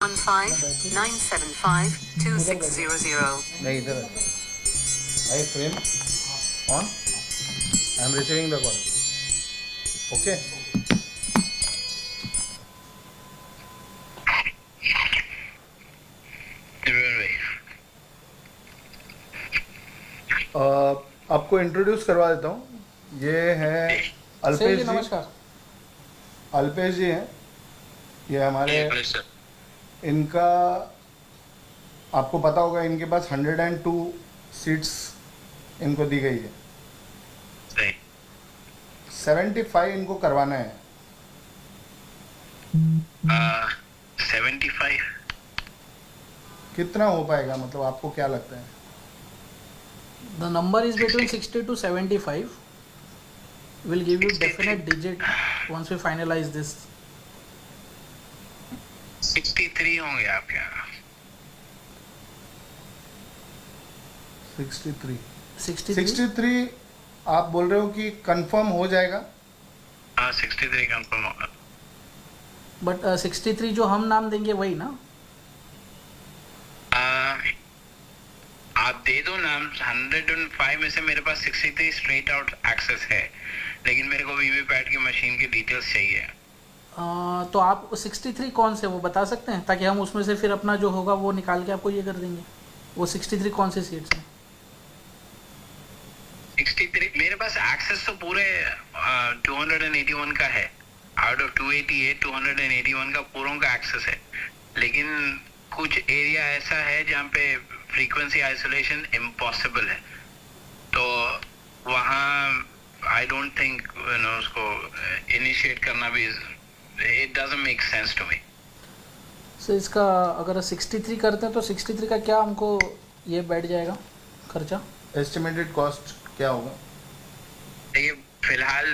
15-975-2600. नहीं इधर I frame on I am receiving the call okay आपको इंट्रोड्यूस करवा देता हूँ ये है अल्पेश जी नमस्कार। अल्पेश जी हैं ये हमारे इनका आपको पता होगा इनके पास 102 सीट्स इनको दी गई है 75 इनको करवाना है 75 कितना हो पाएगा मतलब आपको क्या लगता है The number is between 60 to 75. We'll give you definite digit once we finalize this. 63 होंगे आपके यहाँ 63 63 आप बोल रहे हो कि कंफर्म हो जाएगा हाँ 63 कंफर्म होगा बट 63 जो हम नाम देंगे वही ना आप दे दो नाम 105 में से मेरे पास 63 स्ट्रेट आउट एक्सेस है लेकिन मेरे को वीवीपैट की मशीन की डिटेल्स चाहिए तो आप 63 कौन से वो बता सकते हैं ताकि हम उसमें से फिर अपना जो होगा वो निकाल के आपको ये कर देंगे वो 63 कौन से सीट्स हैं 63 मेरे पास एक्सेस तो पूरे 281 का है आउट ऑफ 288 281 का पूरों का एक्सेस है लेकिन कुछ एरिया ऐसा है जहाँ पे फ्रीक्वेंसी आइसोलेशन इम्पॉसिबल है तो वहाँ आई डोंट थिंक उसको इनिशिएट करना भी it doesn't make sense to me so इसका अगर 63 करते हैं तो 63 का क्या हमको ये बैठ जाएगा खर्चा एस्टिमेटेड कॉस्ट क्या होगा देखिए फिलहाल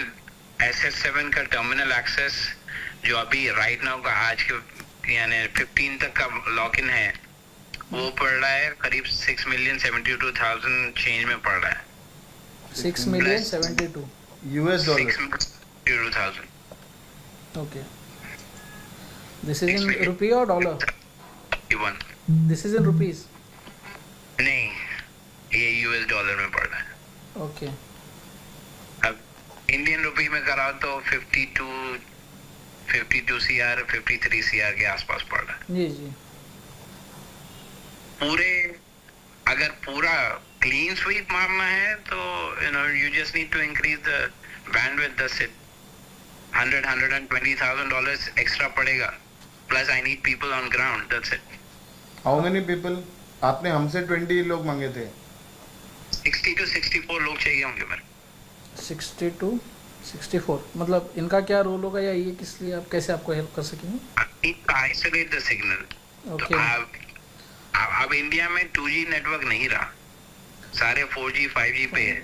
SS7 का टर्मिनल एक्सेस जो अभी राइट नाउ का आज के यानी 15 तक का लॉक इन है वो पड़ रहा है करीब 6,72,000 चेंज में पड़ रहा है 6,72,000 US dollar 6,72,000 okay this is in rupee और dollar this is in rupees नहीं ये यूएस डॉलर में पड़ रहा है ओके अब इंडियन रुपी में कराओ तो 52 CR 53 CR के आसपास पड़ रहा है जी जी पूरे अगर पूरा क्लीन स्वीप मारना है तो you just need to increase the bandwidth that's it $120,000 extra पड़ेगा plus I need people on ground that's it how many people आपने हमसे 20 लोग मांगे थे 60 to 64 लोग चाहिए होंगे मेरे 60 to 64 मतलब इनका क्या रोल होगा या ये किस लिए आप कैसे आपको हेल्प कर सकेंगे आइसोलेट द सिग्नल ओके अब इंडिया में 2G नेटवर्क नहीं रहा सारे 4G 5G पे है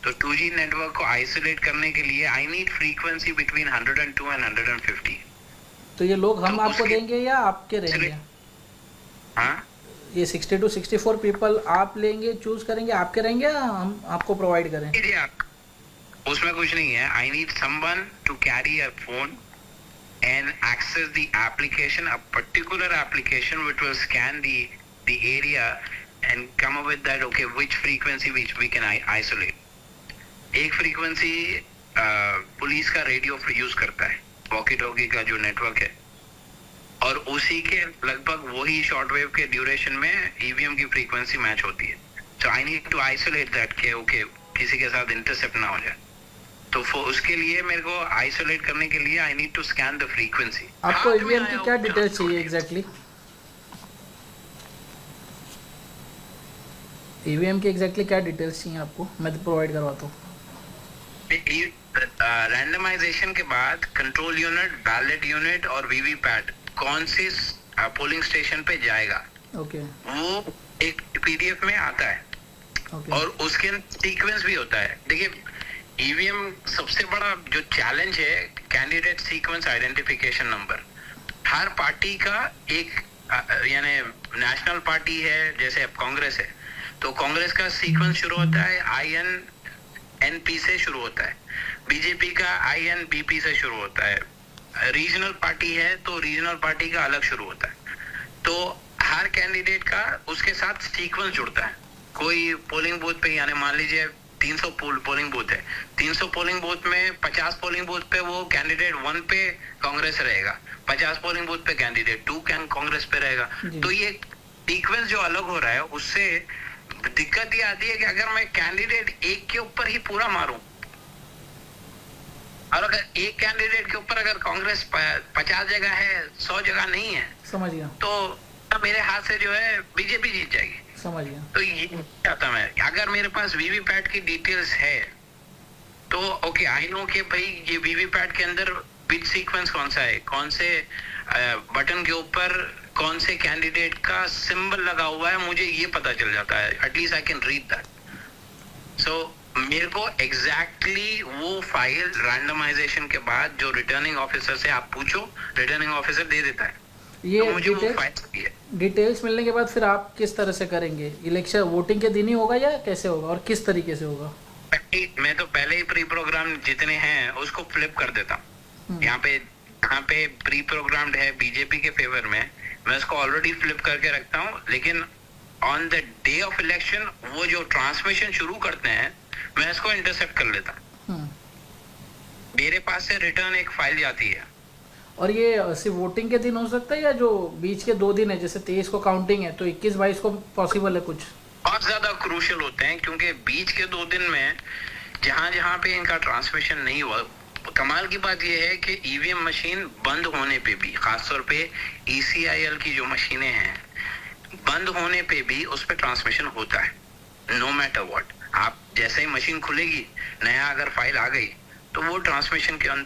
तो 2G नेटवर्क को आइसोलेट करने के लिए I need frequency between 102 and 150 तो ये लोग हम तो आपको देंगे या आपके रहेंगे हाँ ये 60 to 64 पीपल आप लेंगे चूज करेंगे आपके रहेंगे या हम आपको प्रोवाइड करें उसमें कुछ नहीं है I need someone to carry a phone and access the application, a particular application which will scan the area and come up with that okay which frequency which we can isolate एक frequency police का radio use करता है walkie talkie का जो network है और उसी के लगभग वही शॉर्टवेव के ड्यूरेशन में ईवीएम की फ्रीक्वेंसी मैच होती है so I need to isolate that के okay किसी के साथ इंटरसेप्ट ना हो जाए तो उसके लिए मेरे को आइसोलेट करने के लिए I need to scan the frequency आपको ईवीएम की क्या डिटेल्स चाहिए एग्जैक्टली ईवीएम की एग्जैक्टली क्या डिटेल्स चाहिए आपको मैं तो प्रोवाइड करवाता हूँ रैंडमाइजेशन के बाद कंट्रोल यूनिट बैलेट यूनिट और वीवीपैट कौन सी पोलिंग स्टेशन पे जाएगा ओके वो एक पीडीएफ में आता है और उसके सीक्वेंस भी होता है देखिए ईवीएम सबसे बड़ा जो चैलेंज है कैंडिडेट सीक्वेंस आइडेंटिफिकेशन नंबर हर पार्टी का एक यानी नेशनल पार्टी है जैसे अब कांग्रेस है तो कांग्रेस का सीक्वेंस शुरू होता है INNP से शुरू होता है बीजेपी का INBP से शुरू होता है रीजनल पार्टी है तो रीजनल पार्टी का अलग शुरू होता है हर कैंडिडेट का उसके साथ सीक्वेंस जुड़ता है। कोई पोलिंग बूथ पे, यानी मान लीजिए 300 पोलिंग बूथ है, 300 पोलिंग बूथ में 50 पोलिंग बूथ पे वो कैंडिडेट 1 पे कांग्रेस रहेगा, 50 पोलिंग बूथ पे कैंडिडेट 2 कांग्रेस पे रहेगा। तो ये सीक्वेंस जो अलग हो रहा है, उससे दिक्कत ये आती है कि अगर मैं कैंडिडेट एक के ऊपर ही पूरा मारूं, और अगर एक कैंडिडेट के ऊपर अगर कांग्रेस 50 जगह है, 100 जगह नहीं है, समझ गया, तो मेरे हाथ से जो है बीजेपी जीत जाएगी। समझ गया। तो ये चाहता मैं, अगर मेरे पास वीवीपैट की डिटेल्स है तो ओके, आई नो कि भाई ये वीवीपैट के अंदर बिट सीक्वेंस कौन सा है, कौन से बटन के ऊपर कौन से कैंडिडेट का सिंबल लगा हुआ है, मुझे ये पता चल जाता है। At least I can read that. So मेरे को एग्जैक्टली वो फाइल रैंडमाइजेशन के बाद जो रिटर्निंग ऑफिसर से आप पूछो, रिटर्निंग ऑफिसर दे देता है। ये तो मुझे वो फाइल चाहिए। डिटेल्स मिलने के बाद फिर आप किस तरह से करेंगे? इलेक्शन वोटिंग के दिन ही होगा या कैसे होगा और किस तरीके से होगा? मैं तो पहले ही प्री प्रोग्राम जितने हैं उसको फ्लिप कर देता हूँ। यहाँ पे प्री प्रोग्राम्ड है बीजेपी के फेवर में, मैं उसको ऑलरेडी फ्लिप करके रखता हूँ। लेकिन on the day of election वो जो ट्रांसमिशन शुरू करते हैं, मैं इसको इंटरसेप्ट कर लेता हूँ। मेरे पास से रिटर्न एक फाइल जाती है। और ये सिर्फ वोटिंग के दिन हो सकता है या जो बीच के 2 दिन है, जैसे 23 को काउंटिंग है तो 21-22 को पॉसिबल है कुछ? बहुत ज्यादा क्रूशियल होते हैं, क्योंकि बीच के 2 दिन में जहां पे इनका ट्रांसमिशन नहीं हुआ, कमाल की बात यह है कि ईवीएम मशीन बंद होने पे भी, खासतौर पे ECIL की जो मशीनें हैं, बंद होने पे भी उस पर ट्रांसमिशन होता है, नो मैटर व्हाट। आप जैसे ही मशीन खुलेगी, नया अगर फाइल आ गई, तो वो ट्रांसमिशन के अंदर